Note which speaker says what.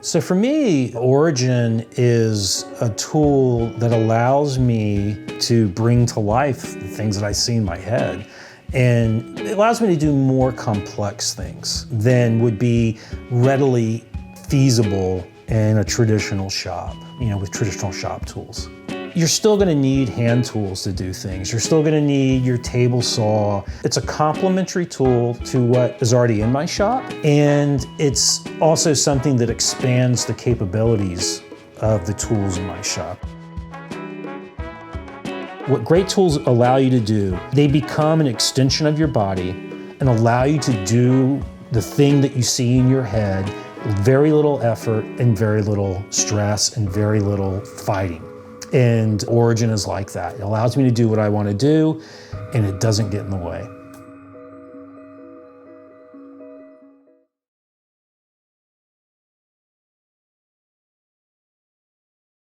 Speaker 1: So for me, Origin is a tool that allows me to bring to life the things that I see in my head. And it allows me to do more complex things than would be readily feasible in a traditional shop, with traditional shop tools. You're still gonna need hand tools to do things. You're still gonna need your table saw. It's a complementary tool to what is already in my shop, and it's also something that expands the capabilities of the tools in my shop. What great tools allow you to do, they become an extension of your body and allow you to do the thing that you see in your head with very little effort and very little stress and very little fighting. And Origin is like that. It allows me to do what I want to do, and it doesn't get in the way.